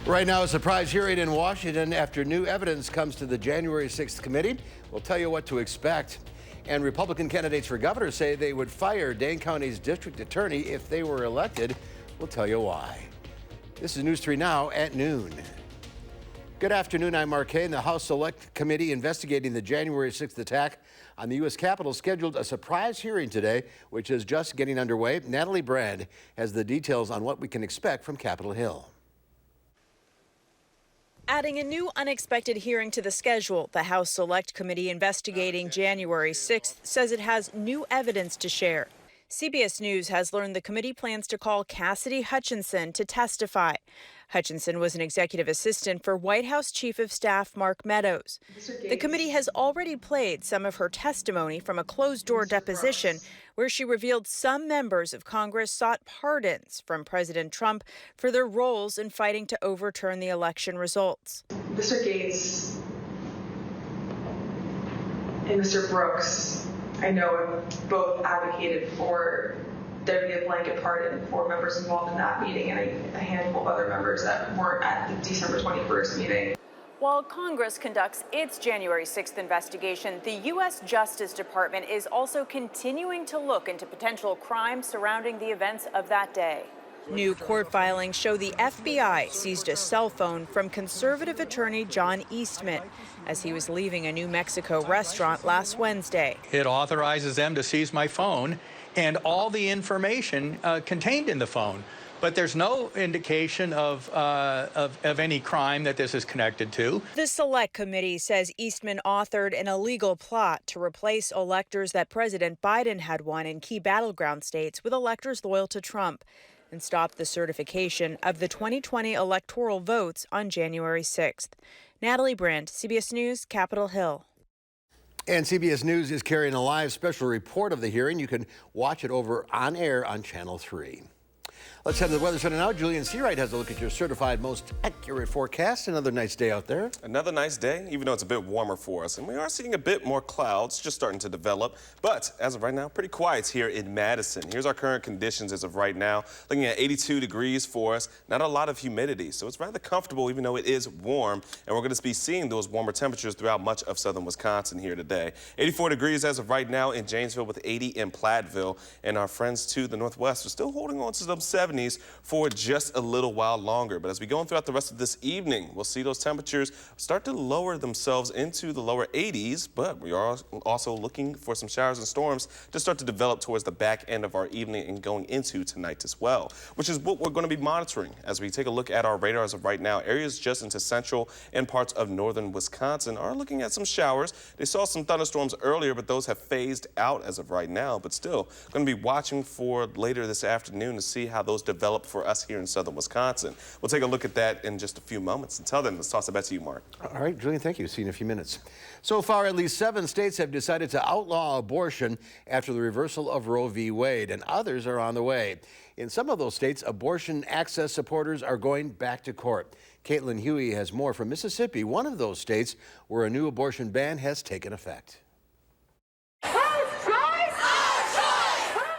Right now, a surprise hearing in Washington after new evidence comes to the January 6th committee. We'll tell you what to expect. And Republican candidates for governor say they would fire Dane County's district attorney if they were elected. We'll tell you why. This is News 3 Now at noon. Good afternoon, I'm Mark Kane. The House Select Committee investigating the January 6th attack on the U.S. Capitol scheduled a surprise hearing today, which is just getting underway. Natalie Brand has the details on what we can expect from Capitol Hill. Adding a new unexpected hearing to the schedule, the House Select Committee investigating January 6th says it has new evidence to share. CBS News has learned the committee plans to call Cassidy Hutchinson to testify. Hutchinson was an executive assistant for White House Chief of Staff Mark Meadows. The committee has already played some of her testimony from a closed-door deposition where she revealed some members of Congress sought pardons from President Trump for their roles in fighting to overturn the election results. Mr. Gates and Mr. Brooks, I know, have both advocated for there be a blanket pardon for members involved in that meeting and a handful of other members that weren't at the December 21st meeting. While Congress conducts its January 6th investigation, the U.S. Justice Department is also continuing to look into potential crimes surrounding the events of that day. New court filings show the FBI seized a cell phone from conservative attorney John Eastman as he was leaving a New Mexico restaurant last Wednesday. It authorizes them to seize my phone and all the information contained in the phone. But there's no indication of any crime that this is connected to. The Select Committee says Eastman authored an illegal plot to replace electors that President Biden had won in key battleground states with electors loyal to Trump and stop the certification of the 2020 electoral votes on January 6th. Natalie Brandt, CBS News, Capitol Hill. And CBS News is carrying a live special report of the hearing. You can watch it over on air on Channel 3. Let's head to the weather center now. Julian Seawright has a look at your certified most accurate forecast. Another nice day out there. Another nice day, even though it's a bit warmer for us. And we are seeing a bit more clouds just starting to develop. But as of right now, pretty quiet here in Madison. Here's our current conditions as of right now. Looking at 82 degrees for us. Not a lot of humidity, so it's rather comfortable even though it is warm. And we're going to be seeing those warmer temperatures throughout much of southern Wisconsin here today. 84 degrees as of right now in Janesville with 80 in Platteville. And our friends to the northwest are still holding on to some 70s for just a little while longer. But as we go on throughout the rest of this evening, we'll see those temperatures start to lower themselves into the lower 80s, but we are also looking for some showers and storms to start to develop towards the back end of our evening and going into tonight as well, which is what we're going to be monitoring as we take a look at our radar as of right now. Areas just into central and parts of northern Wisconsin are looking at some showers. They saw some thunderstorms earlier, but those have phased out as of right now, but still going to be watching for later this afternoon to see how those develop for us here in southern Wisconsin. We'll take a look at that in just a few moments. Until then, let's toss it back to you, Mark. All right, Julian, thank you. See you in a few minutes. So far, at least 7 states have decided to outlaw abortion after the reversal of Roe v. Wade, and others are on the way. In some of those states, abortion access supporters are going back to court. Caitlin Huey has more from Mississippi, one of those states where a new abortion ban has taken effect.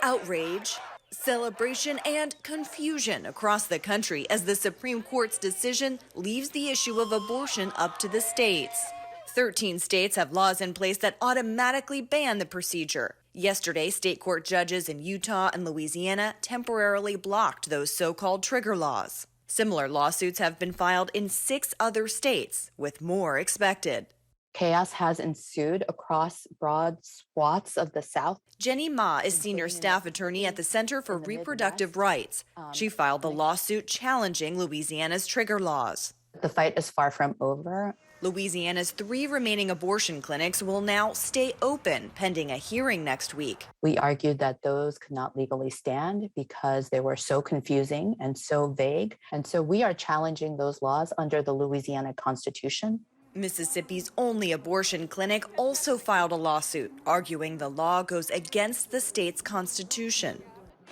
Outrage, celebration, and confusion across the country as the Supreme Court's decision leaves the issue of abortion up to the states. 13 states have laws in place that automatically ban the procedure. Yesterday, state court judges in Utah and Louisiana temporarily blocked those so-called trigger laws. Similar lawsuits have been filed in 6 other states, with more expected. Chaos has ensued across broad swaths of the South. Jenny Ma is senior staff attorney at the Center for Reproductive Rights. She filed a lawsuit challenging Louisiana's trigger laws. The fight is far from over. Louisiana's 3 remaining abortion clinics will now stay open pending a hearing next week. We argued that those could not legally stand because they were so confusing and so vague. And so we are challenging those laws under the Louisiana Constitution. Mississippi's only abortion clinic also filed a lawsuit, arguing the law goes against the state's constitution.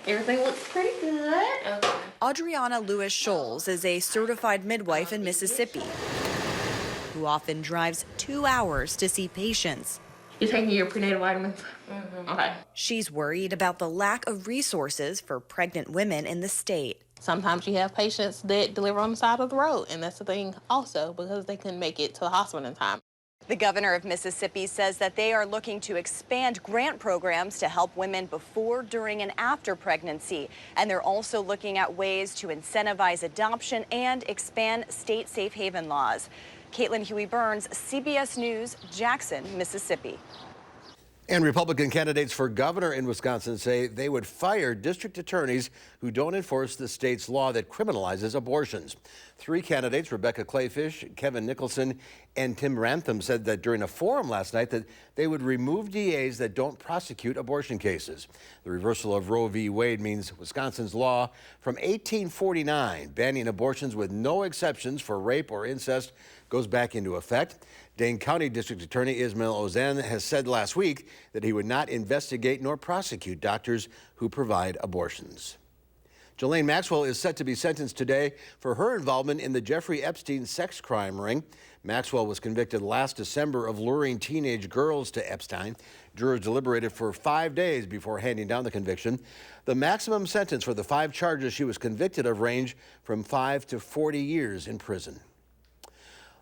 Everything looks pretty good. Okay. Adriana Lewis Scholes is a certified midwife in Mississippi who often drives 2 hours to see patients. You're taking your prenatal vitamins? Mm-hmm. Okay. She's worried about the lack of resources for pregnant women in the state. Sometimes you have patients that deliver on the side of the road, and that's the thing also because they couldn't make it to the hospital in time. The governor of Mississippi says that they are looking to expand grant programs to help women before, during, and after pregnancy. And they're also looking at ways to incentivize adoption and expand state safe haven laws. Caitlin Huey-Burns, CBS News, Jackson, Mississippi. And Republican candidates for governor in Wisconsin say they would fire district attorneys who don't enforce the state's law that criminalizes abortions. 3 candidates, Rebecca Clayfish, Kevin Nicholson, and Tim Rantham, said that during a forum last night that they would remove DAs that don't prosecute abortion cases. The reversal of Roe v. Wade means Wisconsin's law from 1849 banning abortions with no exceptions for rape or incest goes back into effect. Dane County District Attorney Ismail Ozen has said last week that he would not investigate nor prosecute doctors who provide abortions. Ghislaine Maxwell is set to be sentenced today for her involvement in the Jeffrey Epstein sex crime ring. Maxwell was convicted last December of luring teenage girls to Epstein. Jurors deliberated for 5 days before handing down the conviction. The maximum sentence for the 5 charges she was convicted of range from 5 to 40 years in prison.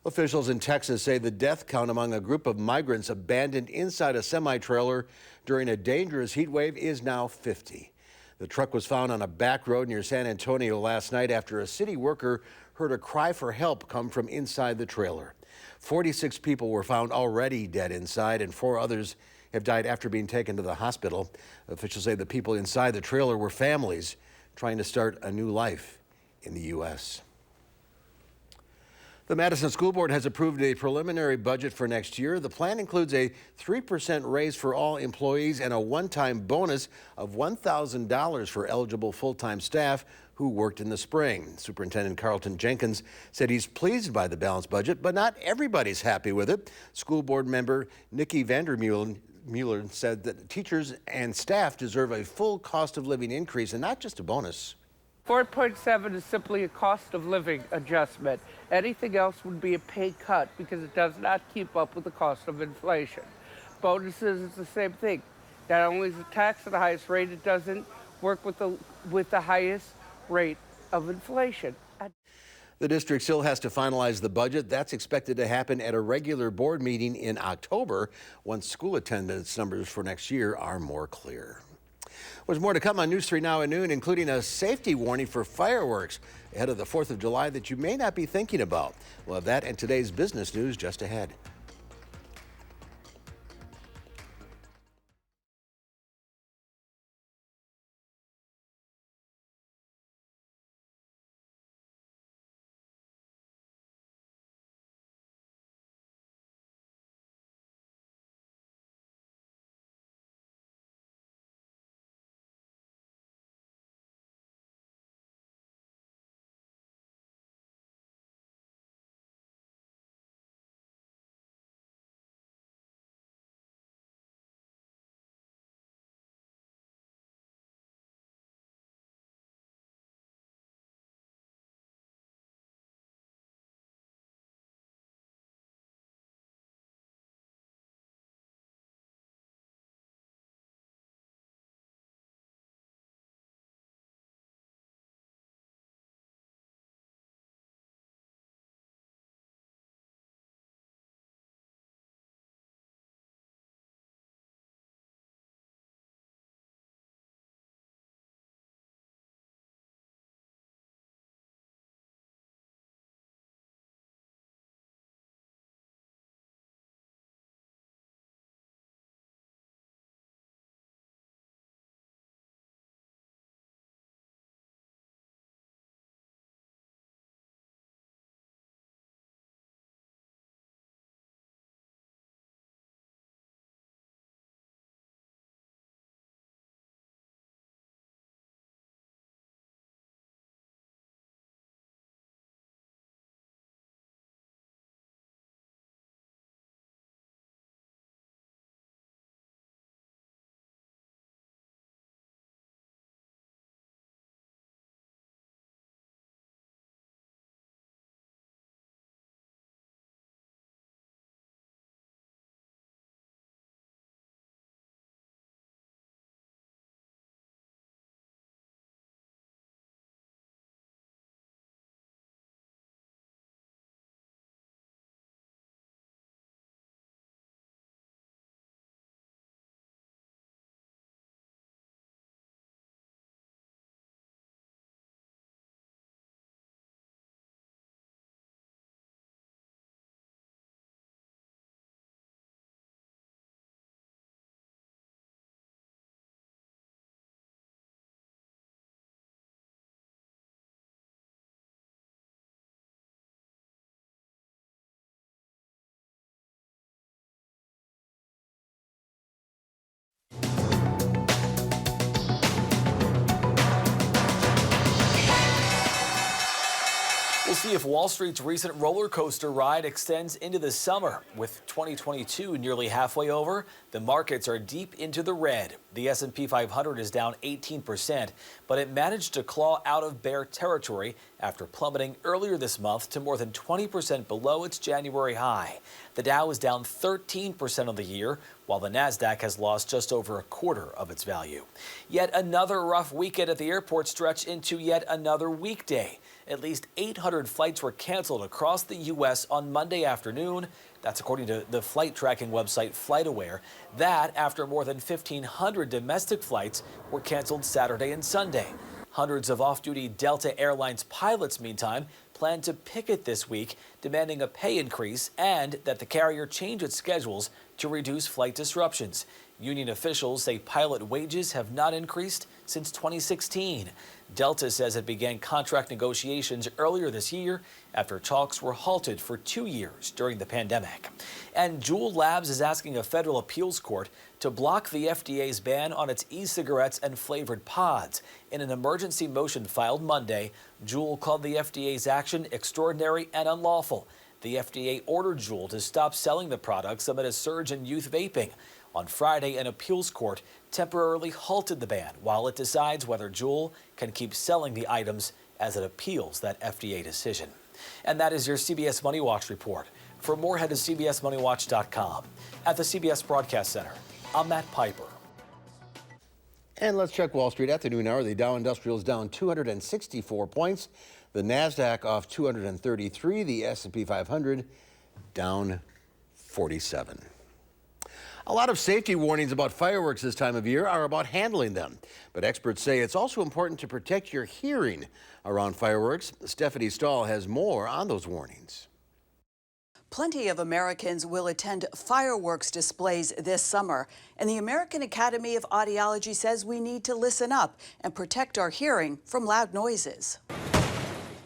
Officials in Texas say the death count among a group of migrants abandoned inside a semi-trailer during a dangerous heat wave is now 50. The truck was found on a back road near San Antonio last night after a city worker heard a cry for help come from inside the trailer. 46 people were found already dead inside, and 4 others have died after being taken to the hospital. Officials say the people inside the trailer were families trying to start a new life in the U.S. The Madison School Board has approved a preliminary budget for next year. The plan includes a 3% raise for all employees and a one-time bonus of $1,000 for eligible full-time staff who worked in the spring. Superintendent Carlton Jenkins said he's pleased by the balanced budget, but not everybody's happy with it. School Board member Nikki Vandermuller said that teachers and staff deserve a full cost of living increase and not just a bonus. 4.7 is simply a cost of living adjustment. Anything else would be a pay cut because it does not keep up with the cost of inflation. Bonuses is the same thing. Not only is it taxed at the highest rate, it doesn't work with the highest rate of inflation. The district still has to finalize the budget. That's expected to happen at a regular board meeting in October once school attendance numbers for next year are more clear. There's more to come on News 3 Now at noon, including a safety warning for fireworks ahead of the 4th of July that you may not be thinking about. We'll have that and today's business news just ahead. We'll see if Wall Street's recent roller coaster ride extends into the summer. With 2022 nearly halfway over, the markets are deep into the red. The S&P 500 is down 18%, but it managed to claw out of bear territory after plummeting earlier this month to more than 20% below its January high. The Dow is down 13% on the year, while the Nasdaq has lost just over a quarter of its value. Yet another rough weekend at the airport stretched into yet another weekday. At least 800 flights were canceled across the U.S. on Monday afternoon. That's according to the flight tracking website FlightAware. That after more than 1,500 domestic flights were canceled Saturday and Sunday. Hundreds of off-duty Delta Airlines pilots, meantime, plan to picket this week, demanding a pay increase and that the carrier change its schedules to reduce flight disruptions. Union officials say pilot wages have not increased since 2016. Delta says it began contract negotiations earlier this year after talks were halted for 2 years during the pandemic. And Juul Labs is asking a federal appeals court to block the FDA's ban on its e-cigarettes and flavored pods. In an emergency motion filed Monday, Juul called the FDA's action extraordinary and unlawful. The FDA ordered Juul to stop selling the products amid a surge in youth vaping. On Friday, an appeals court temporarily halted the ban while it decides whether Juul can keep selling the items as it appeals that FDA decision. And that is your CBS Money Watch report. For more, head to cbsmoneywatch.com. At the CBS Broadcast Center, I'm Matt Piper. And let's check Wall Street at the noon hour. The Dow Industrial is down 264 points. The Nasdaq off 233. The S&P 500 down 47. A lot of safety warnings about fireworks this time of year are about handling them. But experts say it's also important to protect your hearing around fireworks. Stephanie Stahl has more on those warnings. Plenty of Americans will attend fireworks displays this summer, and the American Academy of Audiology says we need to listen up and protect our hearing from loud noises.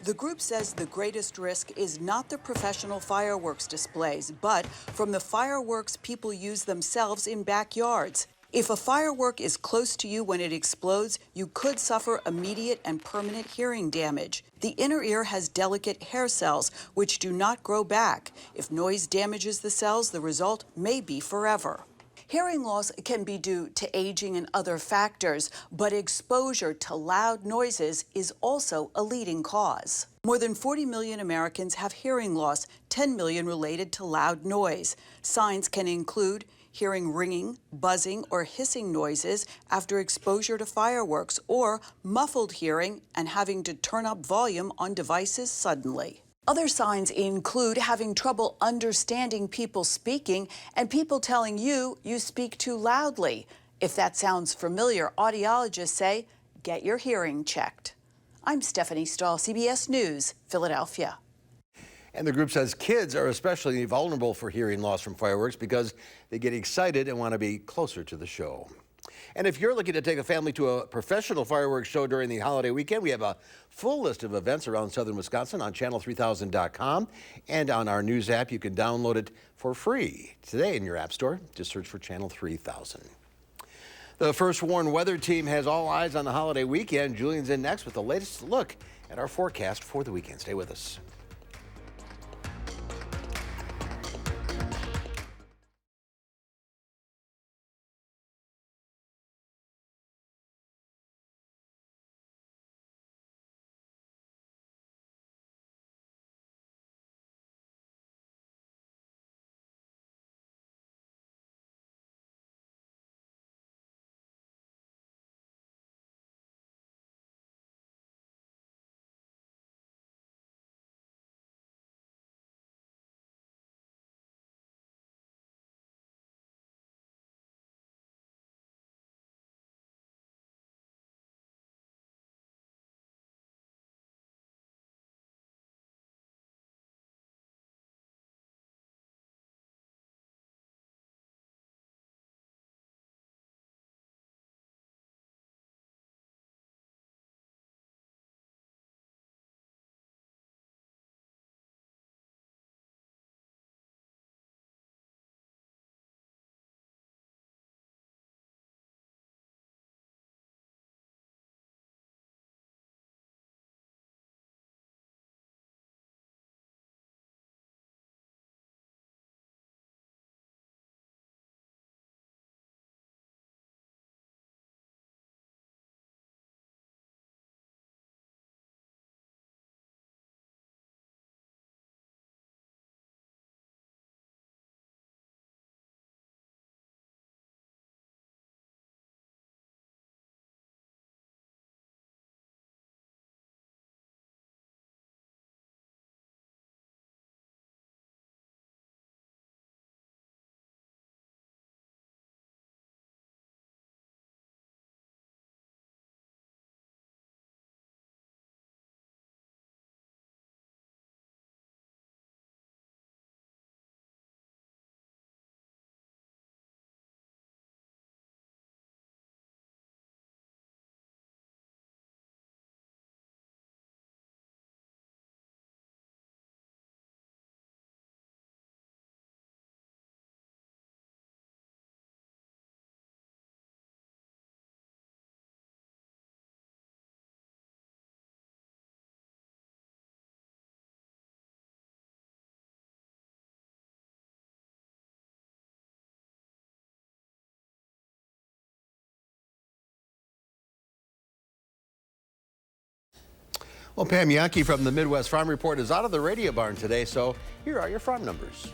The group says the greatest risk is not the professional fireworks displays, but from the fireworks people use themselves in backyards. If a firework is close to you when it explodes, you could suffer immediate and permanent hearing damage. The inner ear has delicate hair cells, which do not grow back. If noise damages the cells, the result may be forever. Hearing loss can be due to aging and other factors, but exposure to loud noises is also a leading cause. More than 40 million Americans have hearing loss, 10 million related to loud noise. Signs can include hearing ringing, buzzing, or hissing noises after exposure to fireworks, or muffled hearing and having to turn up volume on devices suddenly. Other signs include having trouble understanding people speaking and people telling you speak too loudly. If that sounds familiar, audiologists say, get your hearing checked. I'm Stephanie Stahl, CBS News, Philadelphia. And the group says kids are especially vulnerable for hearing loss from fireworks because they get excited and want to be closer to the show. And if you're looking to take a family to a professional fireworks show during the holiday weekend, we have a full list of events around southern Wisconsin on channel3000.com. And on our news app, you can download it for free today in your app store. Just search for Channel 3000. The First Warn Weather Team has all eyes on the holiday weekend. Julian's in next with the latest look at our forecast for the weekend. Stay with us. Well, Pam Yankee from the Midwest Farm Report is out of the radio barn today, so here are your farm numbers.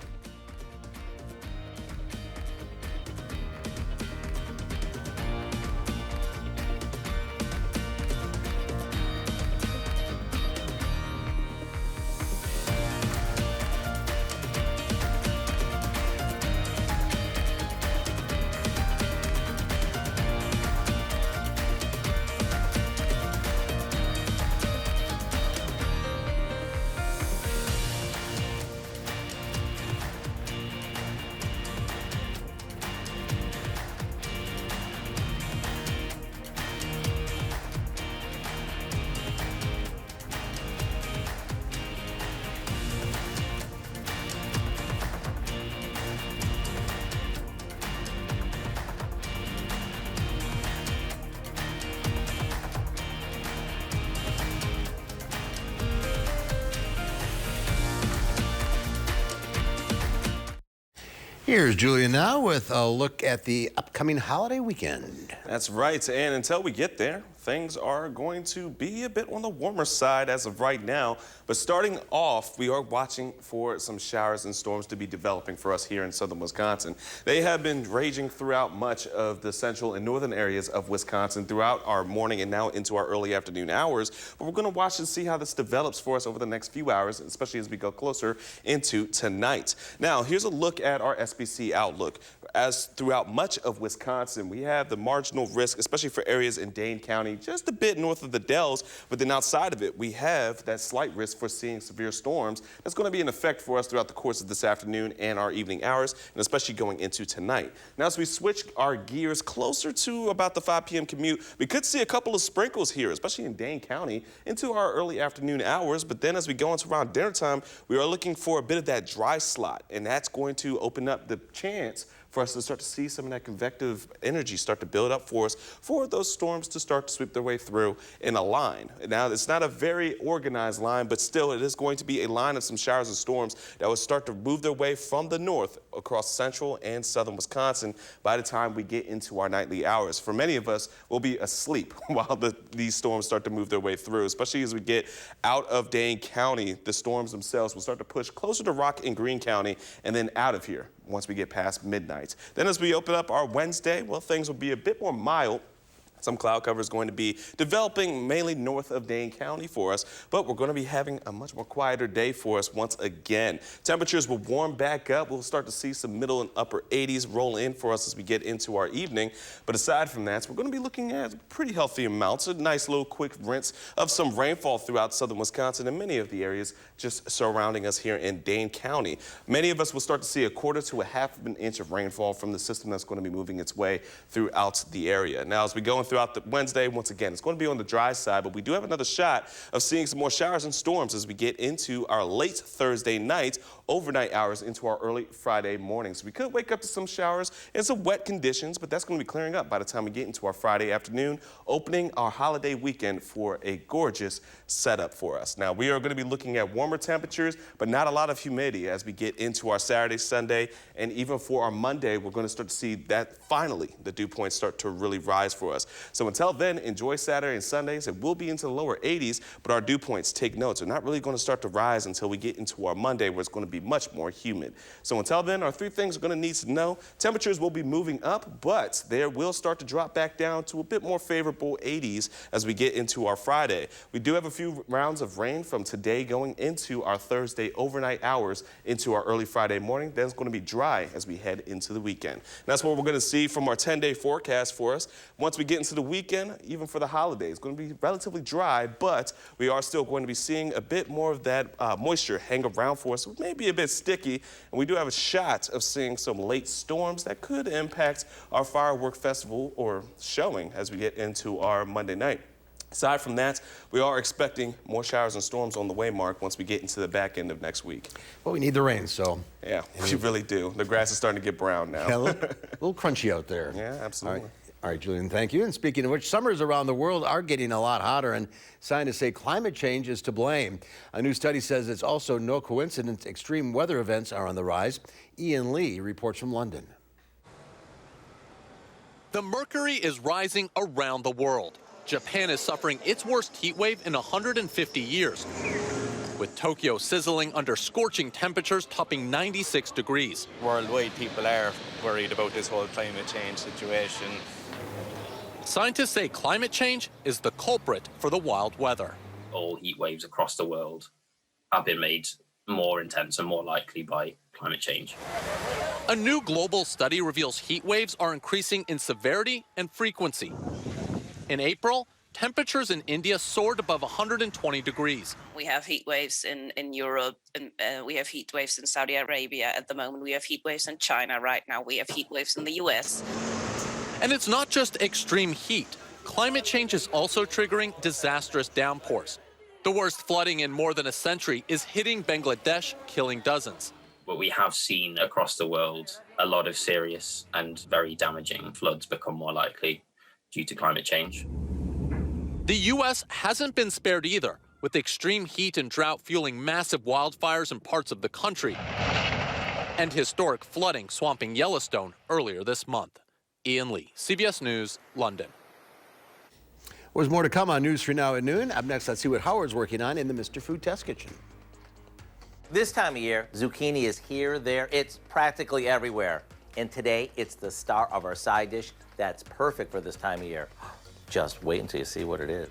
Here's Julian now with a look at the upcoming holiday weekend. That's right, and until we get there, things are going to be a bit on the warmer side as of right now. But starting off, we are watching for some showers and storms to be developing for us here in southern Wisconsin. They have been raging throughout much of the central and northern areas of Wisconsin throughout our morning and now into our early afternoon hours. But we're going to watch and see how this develops for us over the next few hours, especially as we go closer into tonight. Now, here's a look at our Sbc Outlook. As throughout much of Wisconsin, we have the marginal risk, especially for areas in Dane County, just a bit north of the Dells. But then outside of it, we have that slight risk for seeing severe storms. That's going to be in effect for us throughout the course of this afternoon and our evening hours, and especially going into tonight. Now, as we switch our gears closer to about the 5 p.m. commute, we could see a couple of sprinkles here, especially in Dane County, into our early afternoon hours. But then as we go into around dinner time, we are looking for a bit of that dry slot, and that's going to open up the chance for us to start to see some of that convective energy start to build up for us, for those storms to start to sweep their way through in a line. Now, it's not a very organized line, but still it is going to be a line of some showers and storms that will start to move their way from the north across central and southern Wisconsin by the time we get into our nightly hours. For many of us, we'll be asleep while these storms start to move their way through, especially as we get out of Dane County. The storms themselves will start to push closer to Rock and Greene County and then out of here once we get past midnight. Then as we open up our Wednesday, well, things will be a bit more mild. Some cloud cover is going to be developing mainly north of Dane County for us, but we're going to be having a much more quieter day for us once again. Temperatures will warm back up. We'll start to see some middle and upper 80s roll in for us as we get into our evening. But aside from that, we're going to be looking at pretty healthy amounts, a nice little quick rinse of some rainfall throughout southern Wisconsin and many of the areas just surrounding us here in Dane County. Many of us will start to see 1/4 to 1/2 inch of rainfall from the system that's going to be moving its way throughout the area. Now, as we go throughout the Wednesday, once again, it's going to be on the dry side, but we do have another shot of seeing some more showers and storms as we get into our late Thursday night, overnight hours into our early Friday mornings. We could wake up to some showers and some wet conditions, but that's going to be clearing up by the time we get into our Friday afternoon, opening our holiday weekend for a gorgeous setup for us. Now, we are going to be looking at warmer temperatures, but not a lot of humidity as we get into our Saturday, Sunday, and even for our Monday, we're going to start to see that finally the dew points start to really rise for us. So until then, enjoy Saturday and Sundays. It will be into the lower 80s, but our dew points, take notes, are not really going to start to rise until we get into our Monday, where it's going to be much more humid. So until then, our 3 things you're going to need to know: temperatures will be moving up, but they will start to drop back down to a bit more favorable 80s as we get into our Friday. We do have a few rounds of rain from today going into our Thursday overnight hours into our early Friday morning. Then it's going to be dry as we head into the weekend. And that's what we're going to see from our 10-day forecast for us. Once we get into the weekend, even for the holidays, it's going to be relatively dry, but we are still going to be seeing a bit more of that moisture hang around for us. It may be a bit sticky, and we do have a shot of seeing some late storms that could impact our firework festival or showing as we get into our Monday night. Aside from that, we are expecting more showers and storms on the way, Mark, once we get into the back end of next week. Well, we need the rain, so. Yeah, we really do. The grass is starting to get brown now. Yeah, a little crunchy out there. Yeah, absolutely. All right, Julian, thank you. And speaking of which, summers around the world are getting a lot hotter, and scientists say climate change is to blame. A new study says it's also no coincidence extreme weather events are on the rise. Ian Lee reports from London. The mercury is rising around the world. Japan is suffering its worst heat wave in 150 years, with Tokyo sizzling under scorching temperatures topping 96 degrees. Worldwide, people are worried about this whole climate change situation. Scientists say climate change is the culprit for the wild weather. All heat waves across the world have been made more intense and more likely by climate change. A new global study reveals heat waves are increasing in severity and frequency. In April, temperatures in India soared above 120 degrees. We have heat waves in Europe, and we have heat waves in Saudi Arabia at the moment. We have heat waves in China right now. We have heat waves in the US. And it's not just extreme heat. Climate change is also triggering disastrous downpours. The worst flooding in more than a century is hitting Bangladesh, killing dozens. But we have seen across the world a lot of serious and very damaging floods become more likely due to climate change. The U.S. hasn't been spared either, with extreme heat and drought fueling massive wildfires in parts of the country and historic flooding swamping Yellowstone earlier this month. Ian Lee, CBS News, London. There's more to come on News 3 Now at noon. Up next, let's see what Howard's working on in the Mr. Food Test Kitchen. This time of year, zucchini is here, there, it's practically everywhere. And today, it's the star of our side dish that's perfect for this time of year. Just wait until you see what it is.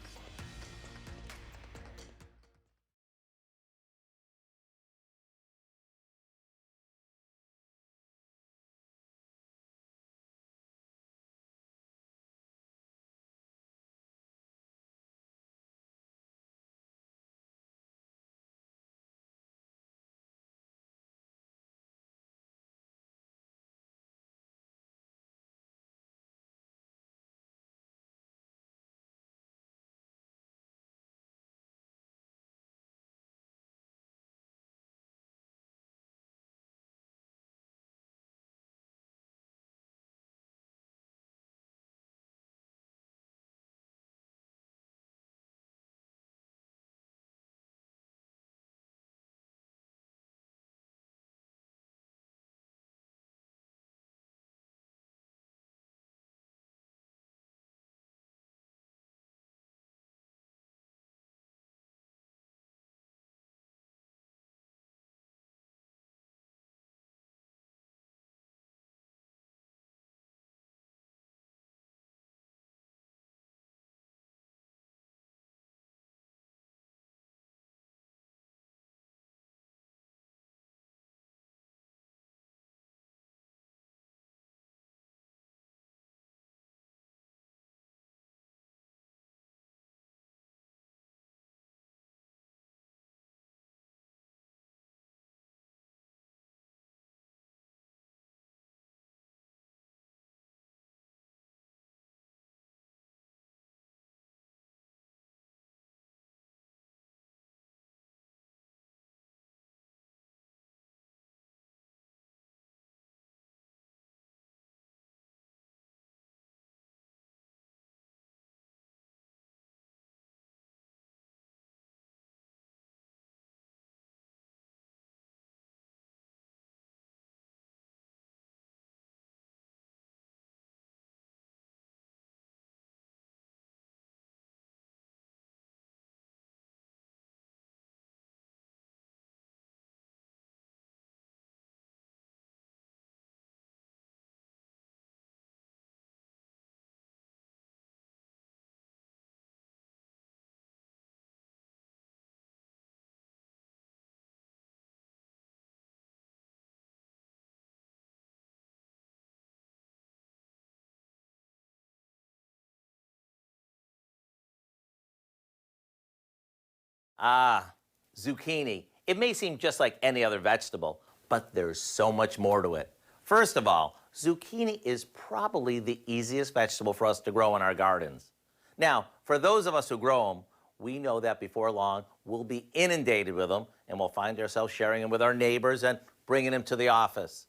Ah, zucchini. It may seem just like any other vegetable, but there's so much more to it. First of all, zucchini is probably the easiest vegetable for us to grow in our gardens. Now, for those of us who grow them, we know that before long, we'll be inundated with them, and we'll find ourselves sharing them with our neighbors and bringing them to the office.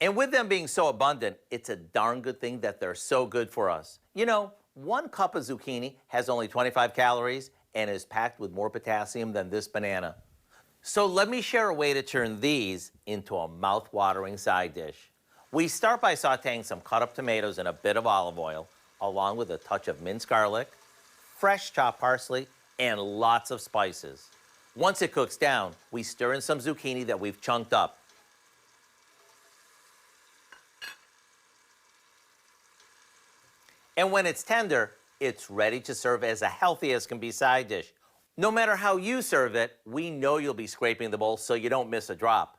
And with them being so abundant, it's a darn good thing that they're so good for us. You know, 1 cup of zucchini has only 25 calories and is packed with more potassium than this banana. So let me share a way to turn these into a mouth-watering side dish. We start by sauteing some cut-up tomatoes in a bit of olive oil, along with a touch of minced garlic, fresh chopped parsley, and lots of spices. Once it cooks down, we stir in some zucchini that we've chunked up. And when it's tender, it's ready to serve as a healthy as can be side dish. No matter how you serve it, we know you'll be scraping the bowl so you don't miss a drop.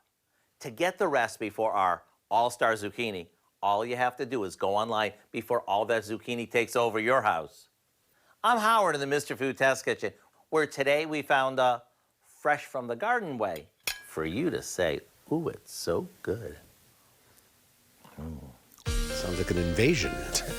To get the recipe for our all-star zucchini, all you have to do is go online before all that zucchini takes over your house. I'm Howard in the Mr. Food Test Kitchen, where today we found a fresh from the garden way for you to say, ooh, it's so good. Sounds like an invasion.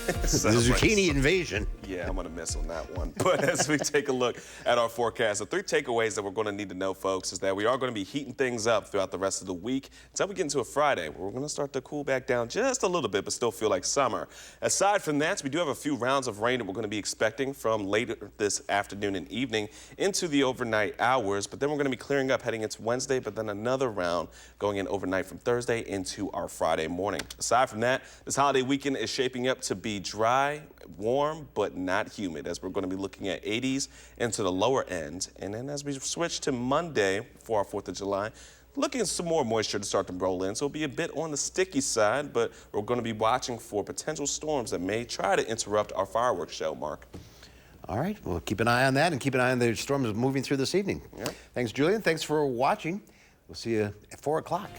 The zucchini invasion. Yeah, I'm going to miss on that one. But as we take a look at our forecast, the 3 takeaways that we're going to need to know, folks, is that we are going to be heating things up throughout the rest of the week until we get into a Friday, where we're going to start to cool back down just a little bit, but still feel like summer. Aside from that, we do have a few rounds of rain that we're going to be expecting from later this afternoon and evening into the overnight hours, but then we're going to be clearing up heading into Wednesday, but then another round going in overnight from Thursday into our Friday morning. Aside from that, this holiday weekend is shaping up to be dry, warm, but not humid, as we're going to be looking at 80s into the lower end. And then as we switch to Monday for our 4th of July, looking at some more moisture to start to roll in. So it'll be a bit on the sticky side, but we're going to be watching for potential storms that may try to interrupt our fireworks show, Mark. All right, well, keep an eye on that and keep an eye on the storms moving through this evening. Yep. Thanks, Julian. Thanks for watching. We'll see you at 4 o'clock.